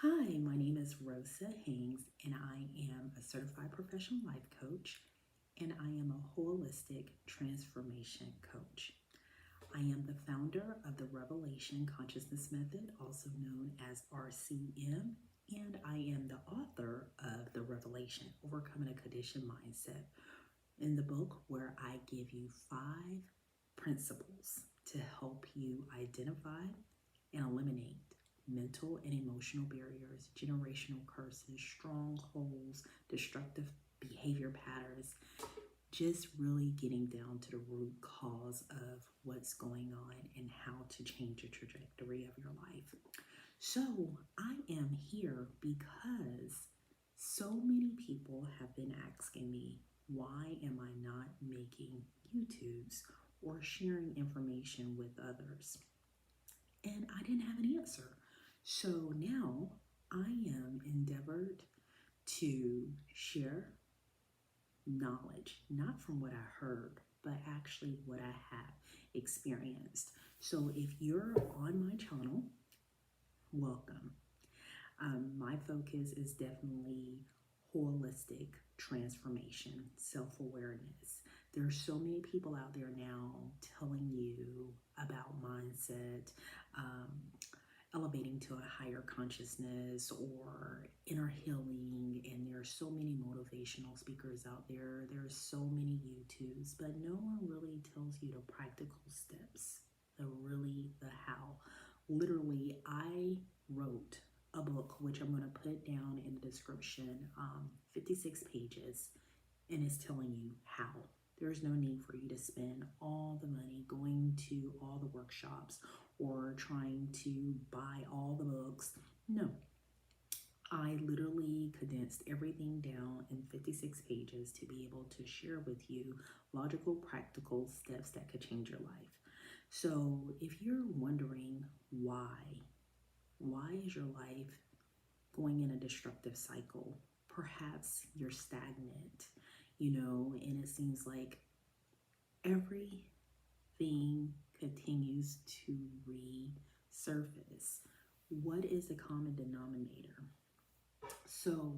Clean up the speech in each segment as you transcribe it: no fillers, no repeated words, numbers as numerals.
Hi, my name is Rosa Haynes, and I am a certified professional life coach, and I am a holistic transformation coach. I am the founder of the Revelation Consciousness Method, also known as RCM, and I am the author of The Revelation Overcoming a Conditioned Mindset in the book, where I give you 5 principles to help you identify and eliminate mental and emotional barriers, generational curses, strongholds, destructive behavior patterns, just really getting down to the root cause of what's going on and how to change the trajectory of your life. So, I am here because so many people have been asking me, why am I not making YouTubes or sharing information with others? And I didn't have an answer. So now I am endeavored to share knowledge, not from what I heard, but actually what I have experienced. So if you're on my channel, welcome. My focus is definitely holistic transformation, self-awareness. There are so many people out there now telling you about mindset, um, elevating to a higher consciousness or inner healing, and there are so many motivational speakers out there. There's so many YouTubes, but no one really tells you the practical steps, the how. Literally, I wrote a book, which I'm going to put down in the description, 56 pages, and it's telling you how. There's no need for you to spend all the money going to all the workshops or trying to buy all the books. No, I literally condensed everything down in 56 pages to be able to share with you logical, practical steps that could change your life. So if you're wondering why is your life going in a destructive cycle? Perhaps you're stagnant, and it seems like everything continues to resurface. What is the common denominator? So,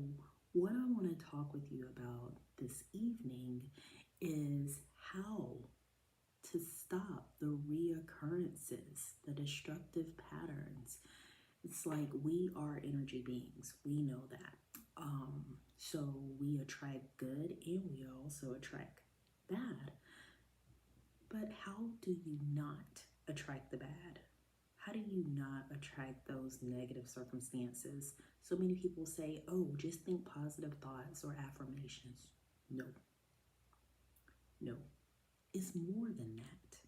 what I want to talk with you about this evening is how to stop the reoccurrences, the destructive patterns. It's like we are energy beings. We know that. So we attract good and we also attract bad. But how do you not attract the bad? How do you not attract those negative circumstances? So many people say, oh, just think positive thoughts or affirmations. No. It's more than that.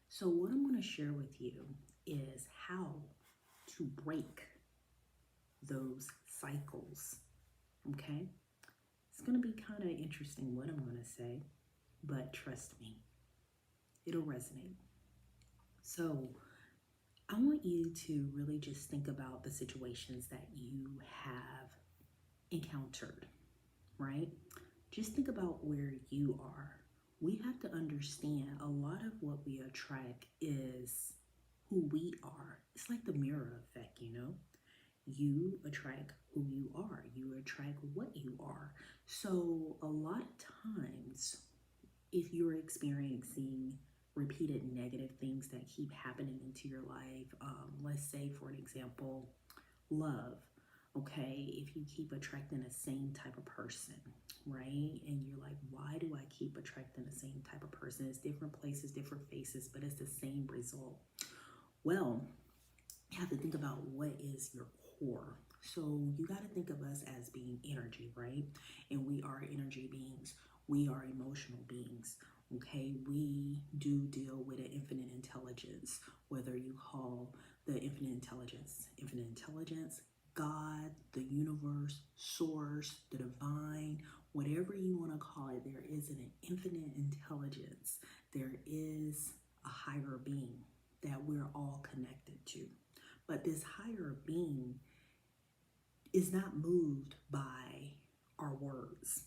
So what I'm going to share with you is how to break those cycles. Okay? It's going to be kind of interesting what I'm going to say, but trust me, it'll resonate. So I want you to really just think about the situations that you have encountered, right? Just think about where you are. We have to understand a lot of what we attract is who we are. It's like the mirror effect, You attract who you are. You attract what you are. So a lot of times, if you're experiencing repeated negative things that keep happening into your life, let's say, for an example, love. Okay, if you keep attracting the same type of person, right? And you're like, why do I keep attracting the same type of person? It's different places, different faces, but it's the same result. Well, you have to think about what is your core. So you got to think of us as being energy, right? And we are energy beings. We are emotional beings. Okay, we do deal with an infinite intelligence, whether you call the infinite intelligence, God, the universe, source, the divine, whatever you want to call it. There is an infinite intelligence. There is a higher being that we're all connected to. But this higher being is not moved by our words.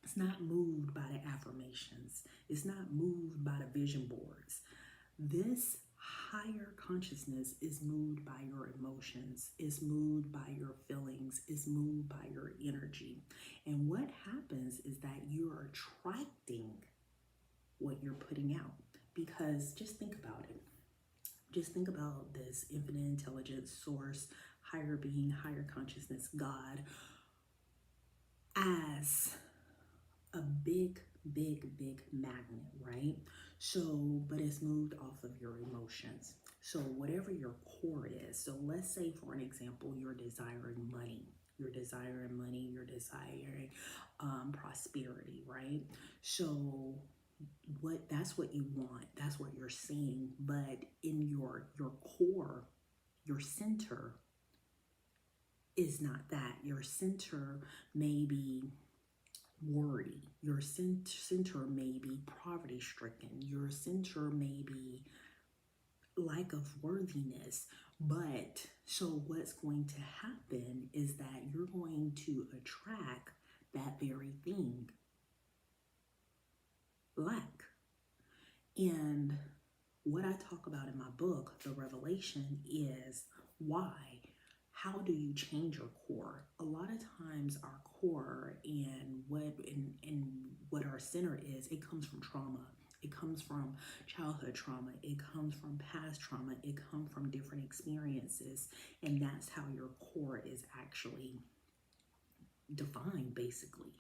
It's not moved by the affirmations. It's not moved by the vision boards. This higher consciousness is moved by your emotions, is moved by your feelings, is moved by your energy. And what happens is that you're attracting what you're putting out. Because just think about it. Just think about this infinite intelligence, source, higher being, higher consciousness, God, as a big, big magnet, right? So, but it's moved off of your emotions. So whatever your core is, so let's say for an example, you're desiring money. You're desiring money, you're desiring prosperity, right? So that's what you want, that's what you're seeing. But in your core, your center is not that. Your center may be worry. Your center may be poverty stricken. Your center may be lack of worthiness. But so what's going to happen is that you're going to attract that very thing, lack. And what I talk about in my book, The Revelation, is why. How do you change your core? A lot of times our core and what our center is, it comes from trauma. It comes from childhood trauma. It comes from past trauma. It comes from different experiences. And that's how your core is actually defined, basically.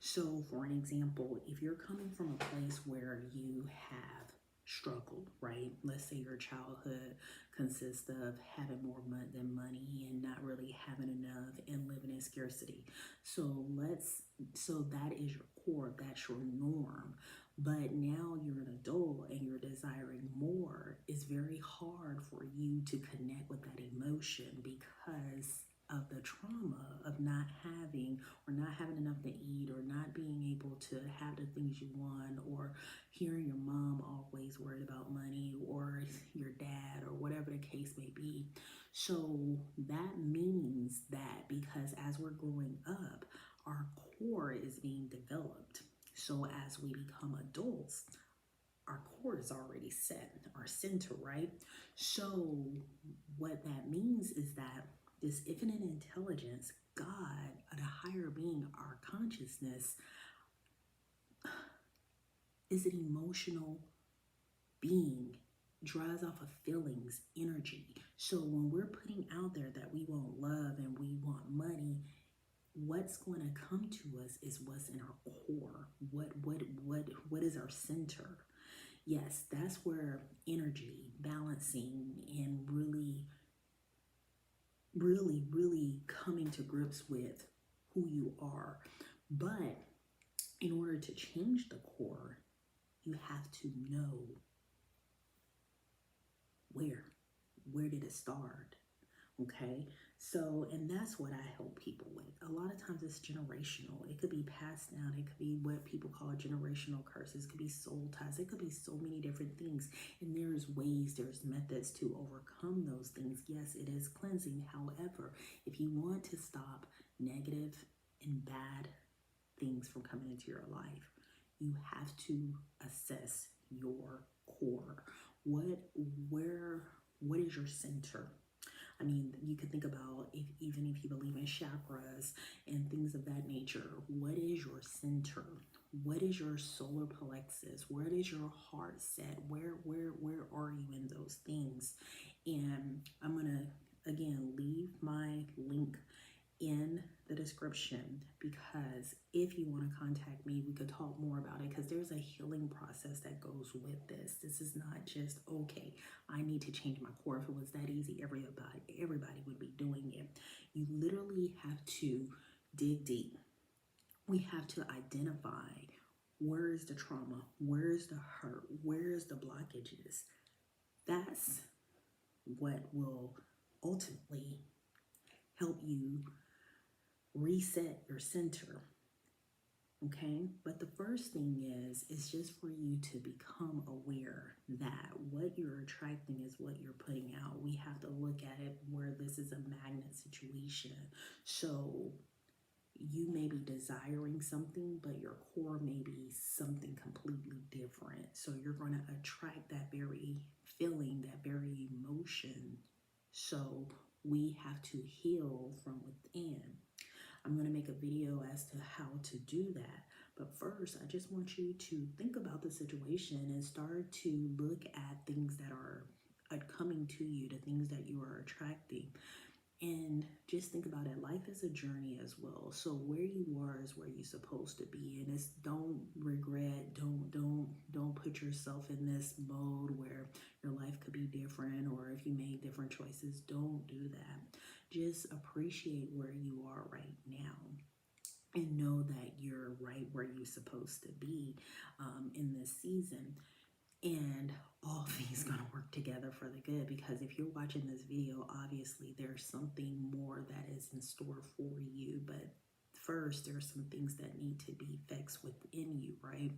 So for an example, if you're coming from a place where you have struggled, right? Let's say your childhood consists of having more than money and not really having enough and living in scarcity. So that is your core, that's your norm. But now you're an adult and you're desiring more. It's very hard for you to connect with that emotion because of the trauma of not having enough to eat, or not being able to have the things you want, or hearing your mom always worried about money, or your dad, or whatever the case may be. So that means that because as we're growing up, our core is being developed. So as we become adults, our core is already set, our center, right? So what that means is that this infinite intelligence, God, the higher being, our consciousness, is an emotional being, draws off of feelings, energy. So when we're putting out there that we want love and we want money, what's going to come to us is what's in our core. What is our center? Yes, that's where energy, balancing, and really coming to grips with who you are. But in order to change the core, you have to know where did it start? Okay, so, and that's what I help people with. A lot of times it's generational. It could be passed down. It could be what people call generational curses. It could be soul ties. It could be so many different things. And there's methods to overcome those things. Yes, it is cleansing. However, if you want to stop negative and bad things from coming into your life, you have to assess your core. What is your center? I mean, you could think about even if you believe in chakras and things of that nature, what is your center? What is your solar plexus? Where is your heart set? Where are you in those things? And I'm gonna again leave my link in the description, because if you want to contact me, we could talk more about it, because there's a healing process that goes with this. This is not just, okay, I need to change my core. If it was that easy, everybody would be doing it. You literally have to dig deep. We have to identify where is the trauma, where is the hurt, where is the blockages. That's what will ultimately help you reset your center. Okay, but the first thing is just for you to become aware that what you're attracting is what you're putting out. We have to look at it where this is a magnet situation. So you may be desiring something, but your core may be something completely different. So you're going to attract that very feeling, that very emotion. So we have to heal from within. I'm going to make a video as to how to do that. But first, I just want you to think about the situation and start to look at things that are coming to you, the things that you are attracting. And just think about it. Life is a journey as well. So where you are is where you're supposed to be. And it's don't regret, don't put yourself in this mode where your life could be different, or if you made different choices, don't do that. Just appreciate where you are right now and know that you're right where you're supposed to be in this season. And all things gonna work together for the good, because if you're watching this video, obviously there's something more that is in store for you. But first, there's some things that need to be fixed within you, right?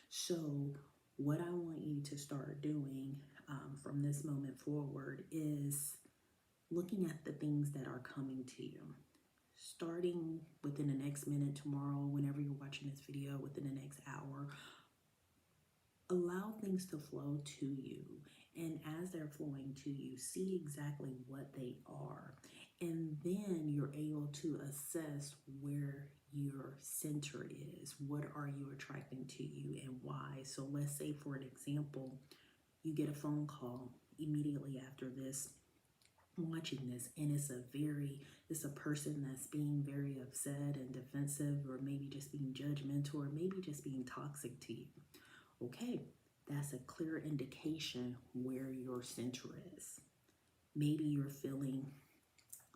So what I want you to start doing from this moment forward is looking at the things that are coming to you. Starting within the next minute, tomorrow, whenever you're watching this video, within the next hour, allow things to flow to you. And as they're flowing to you, see exactly what they are. And then you're able to assess where your center is. What are you attracting to you and why? So let's say, for an example, you get a phone call immediately after this, watching this, and it's a person that's being very upset and defensive, or maybe just being judgmental, or maybe just being toxic to you. Okay, that's a clear indication where your center is. Maybe you're feeling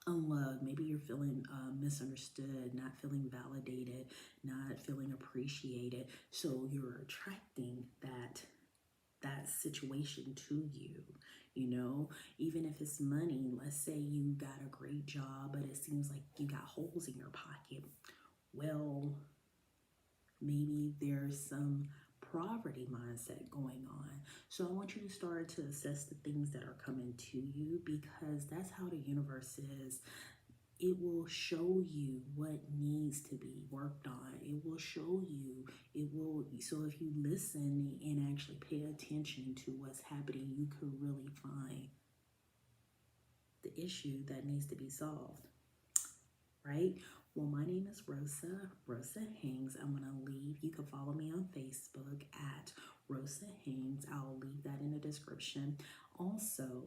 unloved, maybe you're feeling misunderstood, not feeling validated, not feeling appreciated. So you're attracting that situation to you. You know, even if it's money, let's say you got a great job, but it seems like you got holes in your pocket. Well, maybe there's some poverty mindset going on. So I want you to start to assess the things that are coming to you, because that's how the universe is. It will show you what needs to be worked on. It will show you, so if you listen and actually pay attention to what's happening, you could really find the issue that needs to be solved, right? Well, my name is Rosa Haynes. I'm going to leave. You can follow me on Facebook at Rosa Haynes. I'll leave that in the description. Also,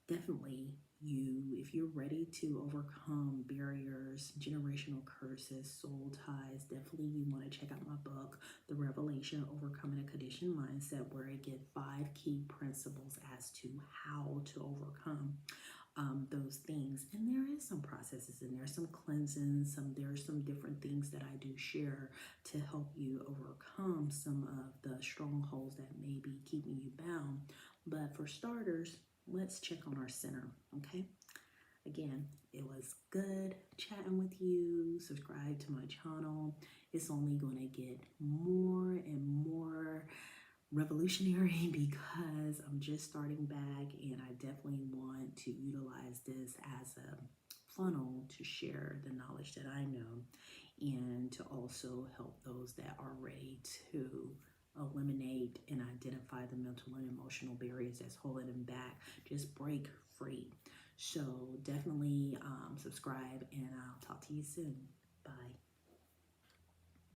definitely, if you're ready to overcome barriers, generational curses, soul ties, definitely you want to check out my book, The Revelation, Overcoming a Conditioned Mindset, where I give 5 key principles as to how to overcome those things. And there is some processes in there, some cleansing, there's some different things that I do share to help you overcome some of the strongholds that may be keeping you bound. But for starters, let's check on our center, okay? Again, it was good chatting with you. Subscribe to my channel. It's only going to get more and more revolutionary because I'm just starting back, and I definitely want to utilize this as a funnel to share the knowledge that I know, and to also help those that are ready to eliminate and identify the mental and emotional barriers that's holding them back. Just break free. So definitely subscribe, and I'll talk to you soon. Bye.